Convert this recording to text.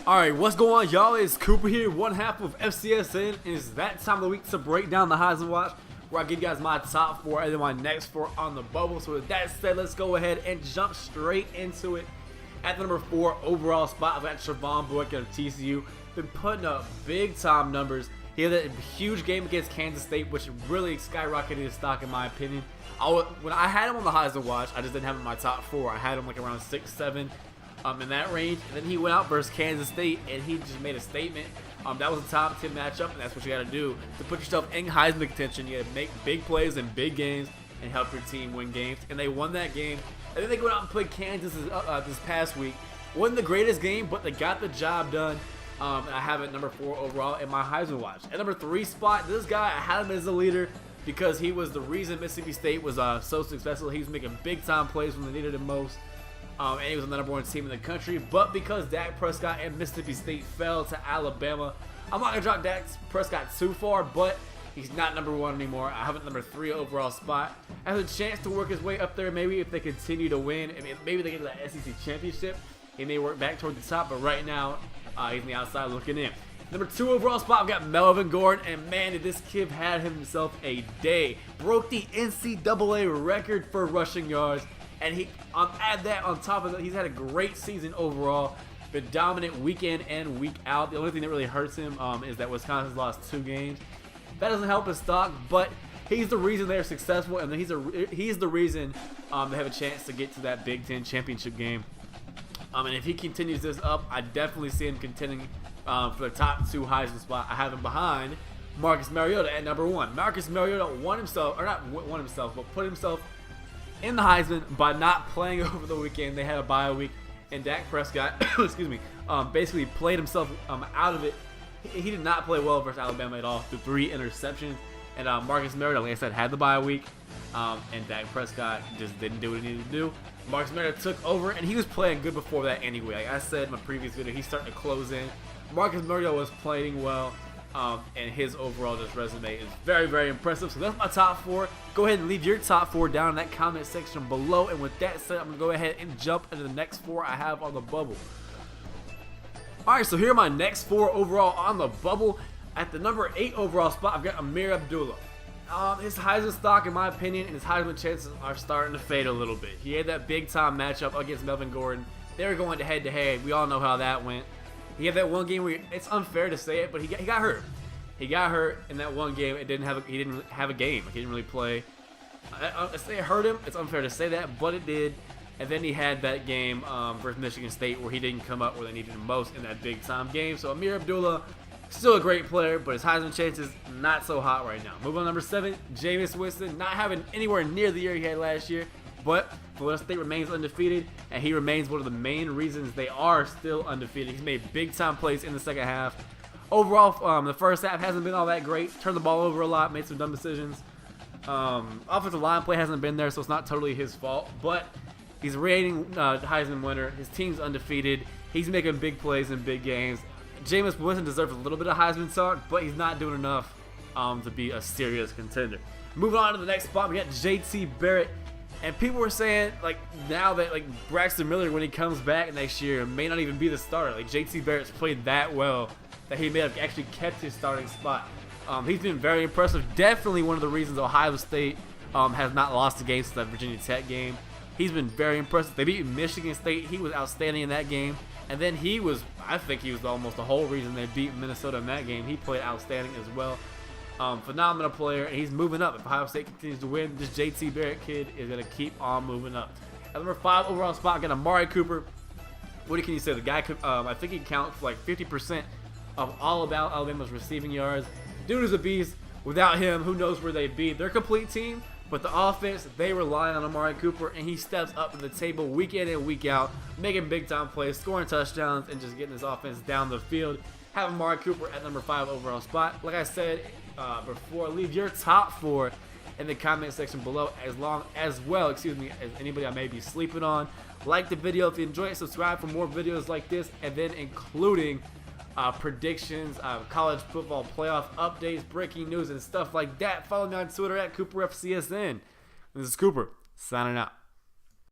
Alright, what's going on, y'all? It's Cooper here, one half of FCSN, and it's that time of the week to break down the Heisman Watch, where I give you guys my top four and then my next four on the bubble. So with that said, let's go ahead and jump straight into it. At the number 4 overall spot, I've got Trevon Boykin of TCU. Been putting up big time numbers. He had a huge game against Kansas State, which really skyrocketed his stock in my opinion. When I had him on the Heisman Watch, I just didn't have him in my top 4. I had him like around 6, 7. In that range, and then he went out versus Kansas State, and he just made a statement. That was a top 10 matchup, and that's what you got to do to put yourself in Heisman contention. You got to make big plays in big games and help your team win games, and they won that game. And then they went out and played Kansas this past week. Wasn't the greatest game, but they got the job done. And I have it number 4 overall in my Heisman Watch. At number 3 spot, this guy, I had him as a leader because he was the reason Mississippi State was so successful. He was making big time plays when they needed him most. And he was the number 1 team in the country, but because Dak Prescott and Mississippi State fell to Alabama, I'm not going to drop Dak Prescott too far, but he's not number 1 anymore. I have it number 3 overall spot. Has a chance to work his way up there, maybe if they continue to win. I mean, maybe they get to that SEC championship. He may work back toward the top, but right now, he's on the outside looking in. Number 2 overall spot, I've got Melvin Gordon, and man, did this kid had himself a day. Broke the NCAA record for rushing yards. And he, add that on top of that, he's had a great season overall. Been dominant week in and week out. The only thing that really hurts him is that Wisconsin's lost 2 games. That doesn't help his stock, but he's the reason they're successful, and he's the reason they have a chance to get to that Big Ten championship game. And if he continues this up, I definitely see him contending for the top 2 Heisman spot. I have him behind Marcus Mariota at number 1. Marcus Mariota put himself in the Heisman by not playing over the weekend. They had a bye week, and Dak Prescott, excuse me, basically played himself out of it. He did not play well versus Alabama at all through 3 interceptions. And Marcus Mariota, like I said, had the bye week, and Dak Prescott just didn't do what he needed to do. Marcus Mariota took over, and he was playing good before that anyway. Like I said in my previous video, he's starting to close in. Marcus Mariota was playing well. And his overall resume is very, very impressive. So that's my top 4. Go ahead and leave your top 4 down in that comment section below. And with that said, I'm going to go ahead and jump into the next 4 I have on the bubble. Alright, so here are my next 4 overall on the bubble. At the number 8 overall spot, I've got Ameer Abdullah. His Heisman stock, in my opinion, and his Heisman chances are starting to fade a little bit. He had that big time matchup against Melvin Gordon. They were going head to head. We all know how that went. He had that one game where it's unfair to say it, but he got hurt. He got hurt in that one game. He didn't have a game. He didn't really play. I say it hurt him. It's unfair to say that, but it did. And then he had that game versus Michigan State where he didn't come up where they needed him most in that big time game. So Ameer Abdullah, still a great player, but his Heisman chances not so hot right now. Move on to number 7, Jameis Winston, not having anywhere near the year he had last year, but Florida State remains undefeated, and he remains one of the main reasons they are still undefeated. He's made big time plays in the second half. Overall, the first half hasn't been all that great. Turned the ball over a lot, made some dumb decisions. Offensive line play hasn't been there, so it's not totally his fault. But he's a reigning Heisman winner. His team's undefeated. He's making big plays in big games. Jameis Winston deserves a little bit of Heisman talk, but he's not doing enough to be a serious contender. Moving on to the next spot, we got JT Barrett. And people were saying, like, now that, like, Braxton Miller, when he comes back next year, may not even be the starter. Like, JT Barrett's played that well that he may have actually kept his starting spot. He's been very impressive. Definitely one of the reasons Ohio State has not lost a game since that Virginia Tech game. He's been very impressive. They beat Michigan State. He was outstanding in that game. And then I think he was almost the whole reason they beat Minnesota in that game. He played outstanding as well. Phenomenal player, and he's moving up. If Ohio State continues to win, this JT Barrett kid is going to keep on moving up. At number 5 overall spot, I got Amari Cooper. What can you say? The guy could, I think he counts for like 50% of all about Alabama's receiving yards. Dude is a beast. Without him, who knows where they'd be. They're a complete team, but the offense, they rely on Amari Cooper, and he steps up to the table week in and week out, making big time plays, scoring touchdowns, and just getting his offense down the field. Have Amari Cooper at number 5 overall spot. Like I said before, leave your top 4 in the comment section below, as anybody I may be sleeping on. Like the video if you enjoy it, subscribe for more videos like this, and then including predictions, college football playoff updates, breaking news, and stuff like that. Follow me on Twitter at CooperFCSN. This is Cooper, signing out.